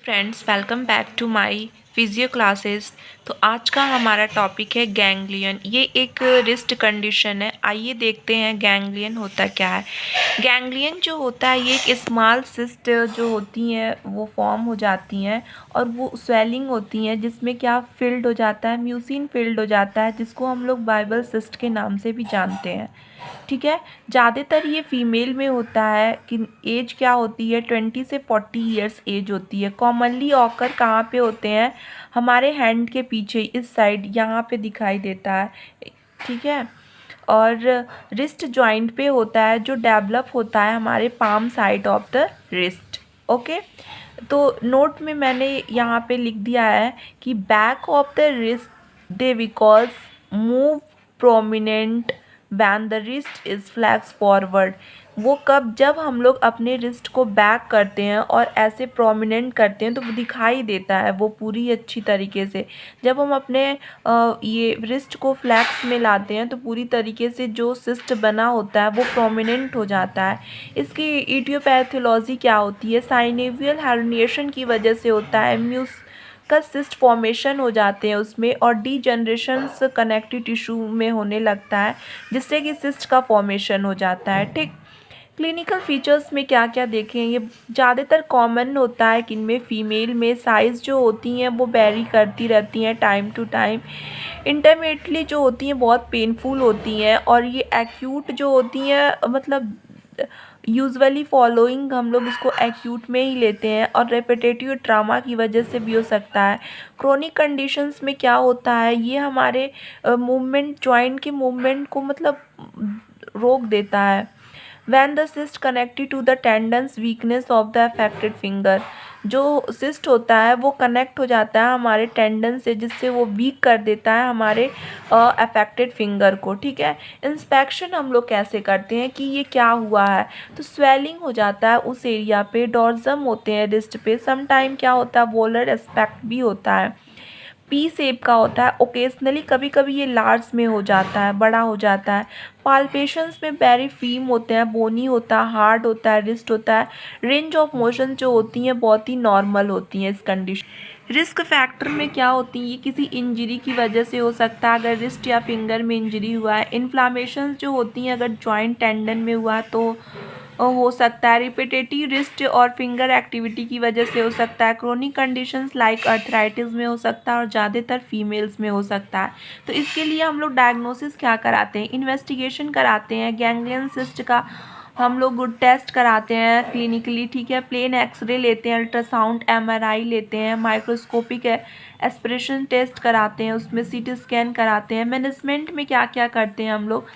Friends, welcome back to my physio classes. तो आज का हमारा टॉपिक है गैंग्लियन। ये एक रिस्ट कंडीशन है। आइए देखते हैं गैंग्लियन होता क्या है। गैंग्लियन जो होता है ये एक स्मॉल सिस्ट जो होती हैं वो फॉर्म हो जाती हैं और वो स्वेलिंग होती हैं जिसमें क्या फिल्ड हो जाता है, म्यूसिन फिल्ड हो जाता है, जिसको हम लोग बाइबल सिस्ट के नाम से भी जानते हैं। ठीक है। ज़्यादातर ये फीमेल में होता है कि एज क्या होती है 20 से 40 ईयर्स एज होती है। कॉमनली ऑकर कहाँ पे होते हैं, हमारे हैंड के पीछे इस साइड यहाँ पे दिखाई देता है। ठीक है। और रिस्ट जॉइंट पे होता है जो डेवलप होता है हमारे palm side of the wrist. Okay. तो नोट में मैंने यहाँ पे लिख दिया है कि back of the wrist they because move prominent when the wrist is flex forward. वो कब, जब हम लोग अपने रिस्ट को बैक करते हैं और ऐसे प्रोमिनेंट करते हैं तो वो दिखाई देता है वो पूरी अच्छी तरीके से। जब हम अपने ये रिस्ट को फ्लैक्स में लाते हैं तो पूरी तरीके से जो सिस्ट बना होता है वो प्रोमिनेंट हो जाता है। इसकी इडियोपैथोलॉजी क्या होती है, साइनोवियल हर्निएशन की वजह से होता है। का सिस्ट फॉर्मेशन हो जाते हैं उसमें और डीजनरेशंस कनेक्टिव टिश्यू में होने लगता है जिससे कि सिस्ट का फॉर्मेशन हो जाता है। ठीक। क्लिनिकल फीचर्स में क्या क्या देखें, ये ज़्यादातर कॉमन होता है कि इनमें फीमेल में साइज़ जो होती हैं वो वेरी करती रहती हैं टाइम टू टाइम। इंटरमीडिएटली जो होती हैं बहुत पेनफुल होती हैं और ये एक्यूट जो होती हैं मतलब यूजुअली फॉलोइंग हम लोग इसको एक्यूट में ही लेते हैं और रेपिटेटिव ट्रामा की वजह से भी हो सकता है। क्रोनिक कंडीशंस में क्या होता है, ये हमारे मूवमेंट, जॉइंट के मूवमेंट को मतलब रोक देता है। When the cyst connected to the tendons, weakness of the affected finger, जो सिस्ट होता है वो कनेक्ट हो जाता है हमारे टेंडन से जिससे वो वीक कर देता है हमारे अफेक्टेड फिंगर को। ठीक है। इंस्पेक्शन हम लोग कैसे करते हैं कि ये क्या हुआ है, तो स्वेलिंग हो जाता है उस एरिया पे, डॉर्जम होते हैं रिस्ट पे, सम टाइम क्या होता है वोलर एस्पेक्ट भी होता है, पी शेप का होता है, ओकेजनली कभी कभी ये लार्ज में हो जाता है, बड़ा हो जाता है। पाल्पेशंस में वेरी फीम होते हैं, बोनी होता है, हार्ड होता है, रिस्ट होता है। रेंज ऑफ मोशन जो होती हैं बहुत ही नॉर्मल होती हैं इस कंडीशन। रिस्क फैक्टर में क्या होती है, ये किसी इंजरी की वजह से हो सकता है अगर रिस्ट या फिंगर में इंजरी हुआ है। इन्फ्लामेशन जो होती हैं अगर जॉइंट टेंडन में हुआ तो हो सकता है। रिपीटेटिव रिस्ट और फिंगर एक्टिविटी की वजह से हो सकता है। क्रोनिक कंडीशंस लाइक अर्थराइटिस में हो सकता है और ज़्यादातर फीमेल्स में हो सकता है। तो इसके लिए हम लोग डायग्नोसिस क्या कराते हैं, इन्वेस्टिगेशन कराते हैं। गैंग्लियन सिस्ट का हम लोग गुड टेस्ट कराते हैं क्लिनिकली। ठीक है। प्लेन एक्सरे लेते हैं, अल्ट्रासाउंड, एमआरआई लेते हैं, माइक्रोस्कोपिक एस्पिरेशन टेस्ट कराते हैं, उसमें सीटी स्कैन कराते हैं। मैनेजमेंट में क्या क्या करते हैं हम लोग,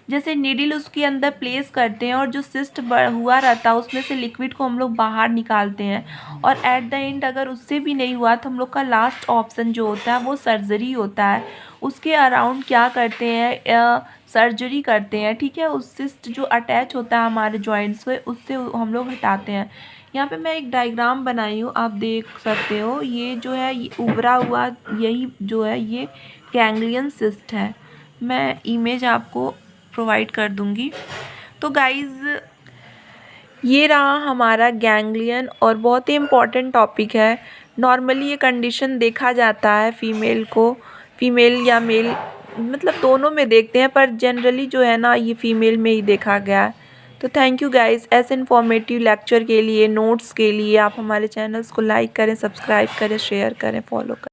जैसे नीडल उसके अंदर प्लेस करते हैं और जो सिस्ट हुआ रहता है उसमें से लिक्विड को हम लोग बाहर निकालते हैं और एट द एंड अगर उससे भी नहीं हुआ तो हम लोग का लास्ट ऑप्शन जो होता है वो सर्जरी होता है। उसके अराउंड क्या करते हैं, सर्जरी करते हैं। ठीक है। उस सिस्ट जो अटैच होता है हमारे जॉइंट्स से उससे हम लोग हटाते हैं। यहाँ पे मैं एक डायग्राम बनाई हूँ, आप देख सकते हो। ये जो है ये उभरा हुआ, यही जो है ये गैंग्लियन सिस्ट है। मैं इमेज आपको प्रोवाइड कर दूंगी। तो गाइज़ ये रहा हमारा गैंग्लियन और बहुत ही इम्पॉर्टेंट टॉपिक है। नॉर्मली ये कंडीशन देखा जाता है फीमेल को, फीमेल या मेल मतलब दोनों में देखते हैं पर जनरली जो है ना ये फीमेल में ही देखा गया है। तो थैंक यू गाइज़। ऐसे इन्फॉर्मेटिव लेक्चर के लिए, नोट्स के लिए आप हमारे चैनल्स को लाइक करें, सब्सक्राइब करें, शेयर करें, फॉलो करें।